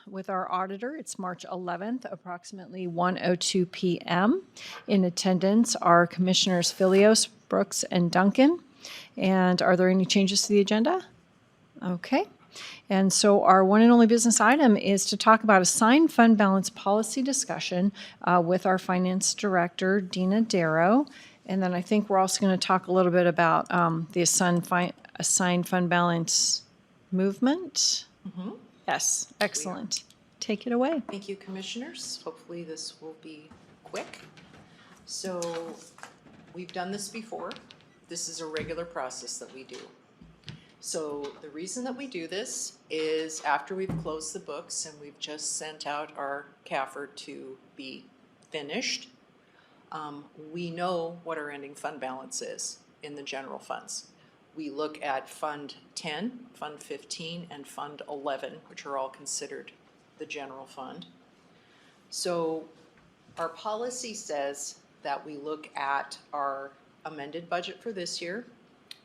with our auditor. It's March 11th, approximately 1:02 p.m. In attendance are Commissioners Filios, Brooks, and Duncan. And are there any changes to the agenda? Okay. And so our one and only business item is to talk about assigned fund balance policy discussion with our finance director, Dina Darrow. And then I think we're also going to talk a little bit about the assigned fund balance movement. Yes, excellent. Take it away. Thank you, Commissioners. Hopefully this will be quick. So we've done this before. This is a regular process that we do. So the reason that we do this is after we've closed the books and we've just sent out our CAFR to be finished, we know what our ending fund balance is in the general funds. We look at Fund 10, Fund 15, and Fund 11, which are all considered the general fund. So our policy says that we look at our amended budget for this year,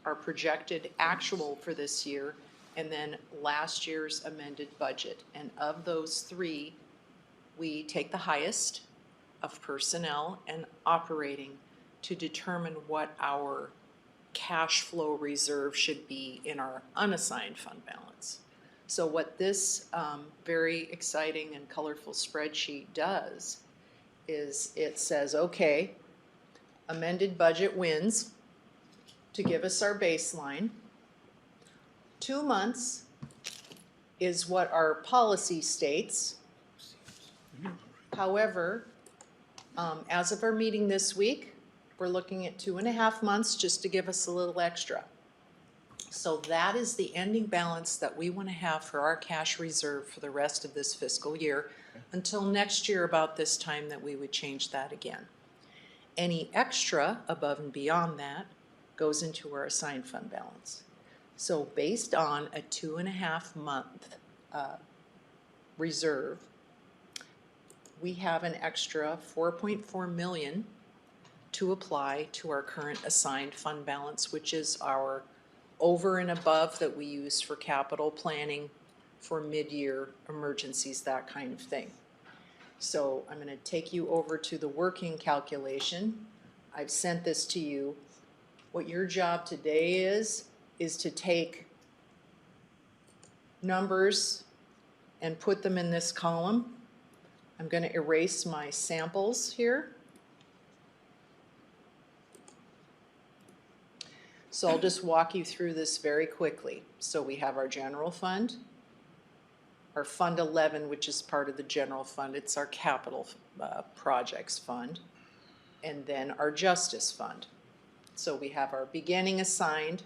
our projected actual for this year, and then last year's amended budget. And of those three, we take the highest of personnel and operating to determine what our cash flow reserve should be in our unassigned fund balance. So what this very exciting and colorful spreadsheet does is it says, okay, amended budget wins to give us our baseline. 2 months is what our policy states. However, as of our meeting this week, we're looking at 2.5 months just to give us a little extra. So that is the ending balance that we want to have for our cash reserve for the rest of this fiscal year until next year about this time that we would change that again. Any extra above and beyond that goes into our assigned fund balance. So based on a 2.5 month reserve, we have an extra $4.4 million to apply to our current assigned fund balance, which is our over and above that we use for capital planning, for mid-year emergencies, that kind of thing. So I'm going to take you over to the working calculation. I've sent this to you. What your job today is to take numbers and put them in this column. I'm going to erase my samples here. So I'll just walk you through this very quickly. So we have our general fund, our Fund 11, which is part of the general fund. It's our capital projects fund, and then our justice fund. So we have our beginning assigned.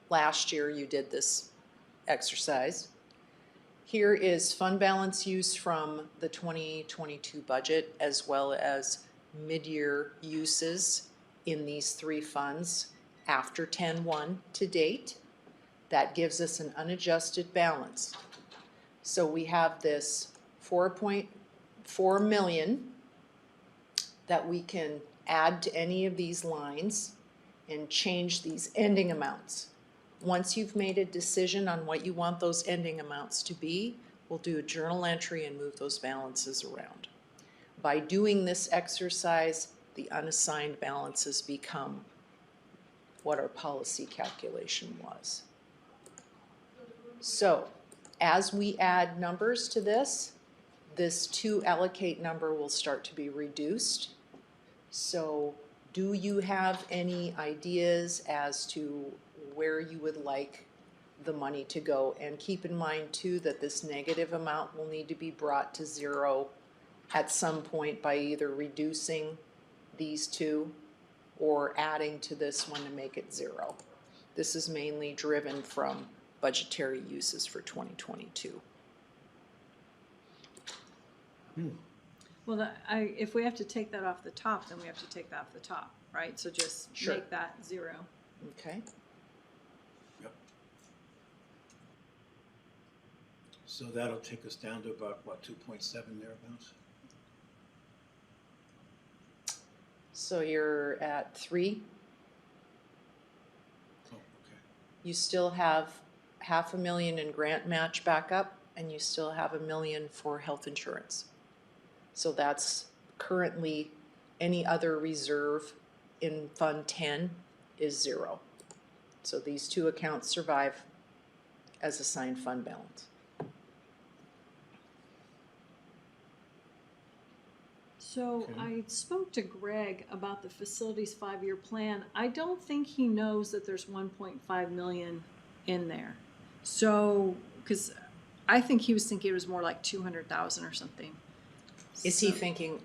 Last year you did this exercise. Here is fund balance use from the 2022 budget, as well as mid-year uses in these three funds after 10/1 to date. That gives us an unadjusted balance. So we have this $4.4 million that we can add to any of these lines and change these ending amounts. Once you've made a decision on what you want those ending amounts to be, we'll do a journal entry and move those balances around. By doing this exercise, the unassigned balances become what our policy calculation was. So as we add numbers to this to allocate number will start to be reduced. So do you have any ideas as to where you would like the money to go? And keep in mind too that this negative amount will need to be brought to zero at some point by either reducing these two or adding to this one to make it zero. This is mainly driven from budgetary uses for 2022. Well, if we have to take that off the top, then we have to take that off the top, right? So just make that zero. Okay. Yep. So that'll take us down to about, what, 2.7 thereabouts? So you're at 3. Oh, okay. You still have $500,000 in grant match backup. and you still have $1 million for health insurance. So that's currently, any other reserve in Fund 10 is 0. So these two accounts survive as assigned fund balance. So Okay. I spoke to Greg about the facilities 5-year plan. I don't think he knows that there's 1.5 million in there. So, because I think he was thinking it was more like 200,000 or something. Is he So- thinking,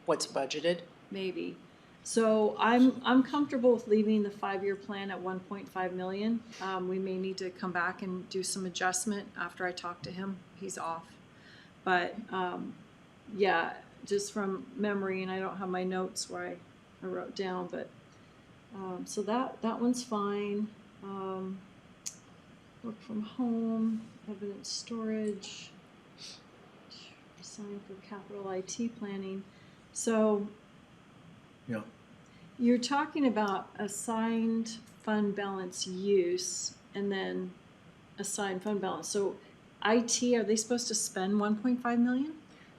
what's budgeted? Maybe. So I'm comfortable with leaving the 5-year plan at 1.5 million. We may need to come back and do some adjustment after I talk to him. He's off. But, yeah, just from memory, and I don't have my notes where I wrote down, but, so that one's fine. Work from home, evidence storage, sign for capital IT planning. So, Yeah. you're talking about assigned fund balance use and then assigned fund balance. So IT, are they supposed to spend 1.5 million?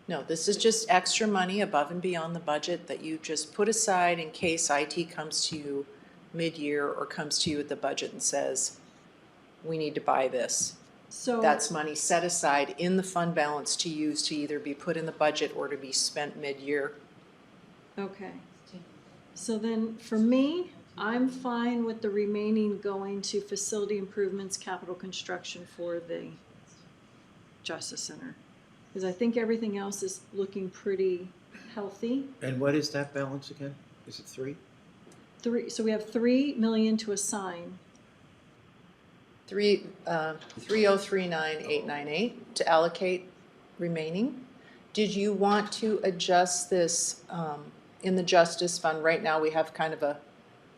No, this is just extra money above and beyond the budget that you just put aside in case IT comes to you mid-year or comes to you with the budget and says, we need to buy this. So That's money set aside in the fund balance to use to either be put in the budget or to be spent mid-year. okay. So then for me, I'm fine with the remaining going to facility improvements, capital construction for the Justice Center. Because I think everything else is looking pretty healthy. And what is that balance again? Is it 3? So we have 3 million to assign. 3039898 to allocate remaining. Did you want to adjust this in the Justice Fund? Right now, we have kind of a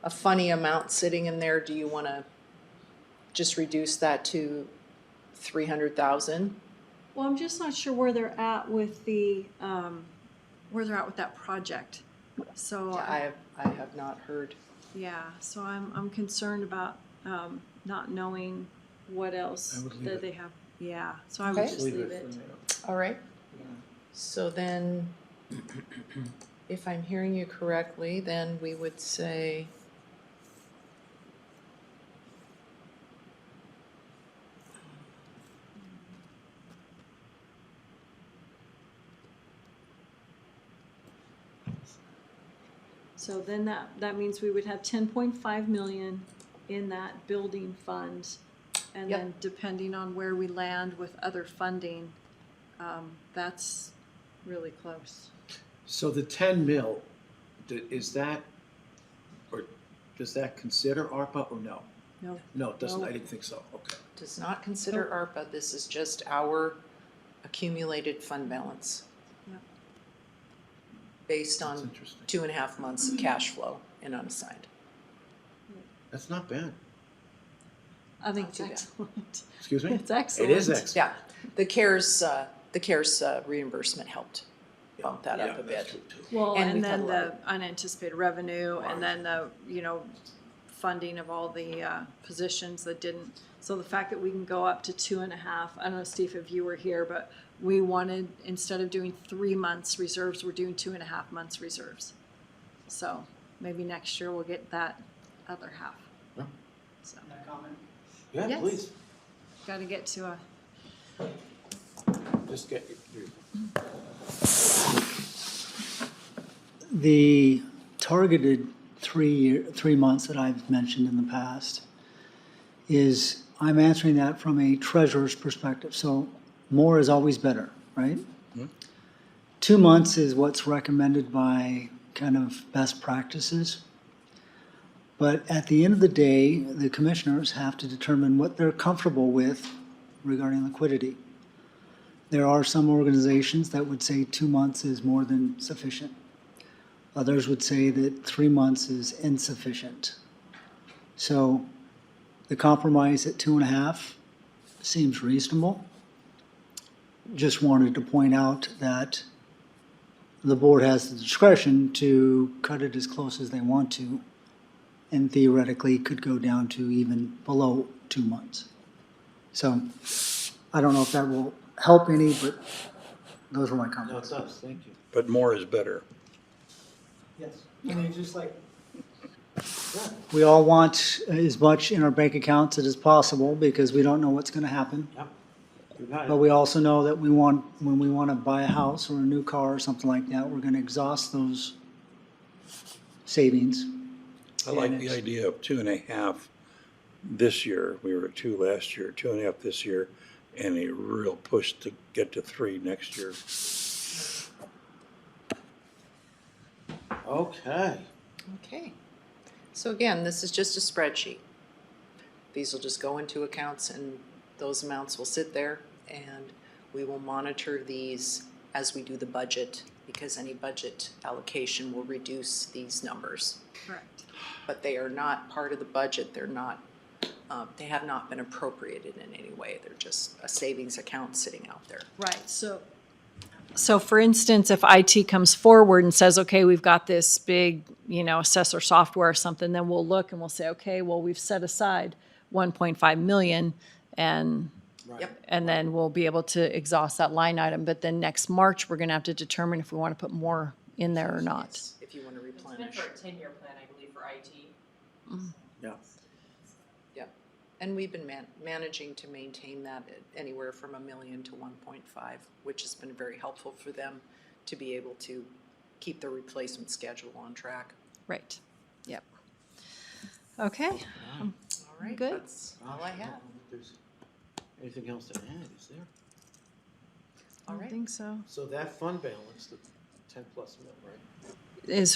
funny amount sitting in there. Do you want to just reduce that to 300,000? Well, I'm just not sure where they're at with the, where they're at with that project. So, I have not heard. yeah, so I'm concerned about, not knowing what else I would leave that it. they have. Yeah, so I would Okay. just leave it. for now. All right. So then, if I'm hearing you correctly, then we would say, So then that means we would have 10.5 million in that building fund. And Yep. then depending on where we land with other funding, that's really close. So the 10 mil, is that, or does that consider ARPA or no? No, No, it doesn't, No. I didn't think so, okay. does not consider ARPA, this is just our accumulated fund balance. Yep. Based That's on interesting. 2.5 months of cash flow and unassigned. That's not bad. I think Not it's too bad. excellent. Excuse me? It's excellent. It is excellent. Yeah, the CARES reimbursement helped bump that up a Yeah, that's bit. true too. Well, And and we've had then a lot the unanticipated revenue, and then the, funding of all the positions that didn't. So the fact that we can go up to 2.5, I don't know, Steve, if you were here, but we wanted, instead of doing 3 months reserves, we're doing 2.5 months reserves. So maybe next year we'll get that other half. Yeah. So, Yeah, Yes. please, gotta get to a, just get your, The targeted 3 months that I've mentioned in the past is, I'm answering that from a treasurer's perspective, so more is always better, right? 2 months is what's recommended by kind of best practices. But at the end of the day, the commissioners have to determine what they're comfortable with regarding liquidity. There are some organizations that would say 2 months is more than sufficient. Others would say that 3 months is insufficient. So the compromise at 2.5 seems reasonable. Just wanted to point out that the board has the discretion to cut it as close as they want to, and theoretically could go down to even below 2 months. So I don't know if that will help any, but those were my No, it comments. does, thank you. But more is better. Yes, I mean, just like. We all want as much in our bank accounts as possible because we don't know what's gonna happen. Yep. You got But it. we also know that when we wanna buy a house or a new car or something like that, we're gonna exhaust those savings. I like And the it's- idea of 2.5 this year. We were at 2 last year, 2.5 this year, and a real push to get to 3 next year. Okay. Okay. So again, this is just a spreadsheet. These will just go into accounts and those amounts will sit there and we will monitor these as we do the budget because any budget allocation will reduce these numbers. Correct. But they are not part of the budget. They're not, they have not been appropriated in any way. They're just a savings account sitting out there. Right, so for instance, if IT comes forward and says, okay, we've got this big, assessor software or something, then we'll look and we'll say, okay, well, we've set aside 1.5 million and Yep. and then we'll be able to exhaust that line item. But then next March, we're gonna have to determine if we want to put more in there or not. Yes, if you want to It's been replenish. for a 10-year plan, I believe, for IT. Yeah. Yep. And we've been managing to maintain that at anywhere from 1 million to 1.5, which has been very helpful for them to be able to keep the replacement schedule on track. Right, yep. Okay, All right, Good. that's all I have. don't think there's anything else to add, is there? I All don't right. think so. So that fund balance, the 10+ mil, right? Is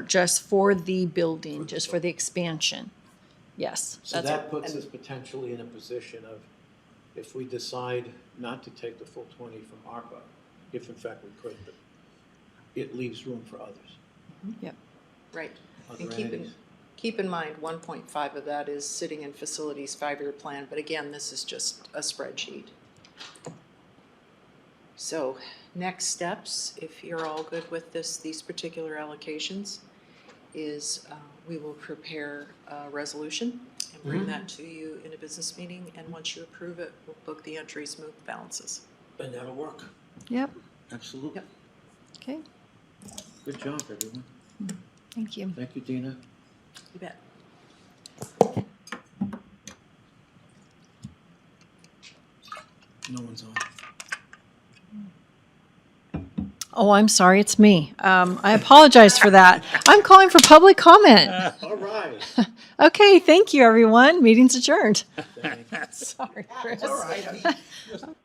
just for the building, just for the expansion. Yes, So that's that it. puts us potentially in a position of, if we decide not to take the full 20 from ARPA, if in fact we could, but it leaves room for others, Yep, Right. other And entities. keep in mind, 1.5 of that is sitting in facilities 5-year plan, but again, this is just a spreadsheet. So, next steps, if you're all good with these particular allocations, is we will prepare a resolution and bring that to you in a business meeting, and once you approve it, we'll book the entries, move the balances. And that'll work, yep, absolutely. Yep. okay, Good job, everyone. thank you. Thank you, Dina. You bet. No one's on. Oh, I'm sorry, it's me. I apologize for that. I'm calling for public comment. All right. Okay, thank you, everyone. Meeting's adjourned. Thanks. Sorry, Chris. All right.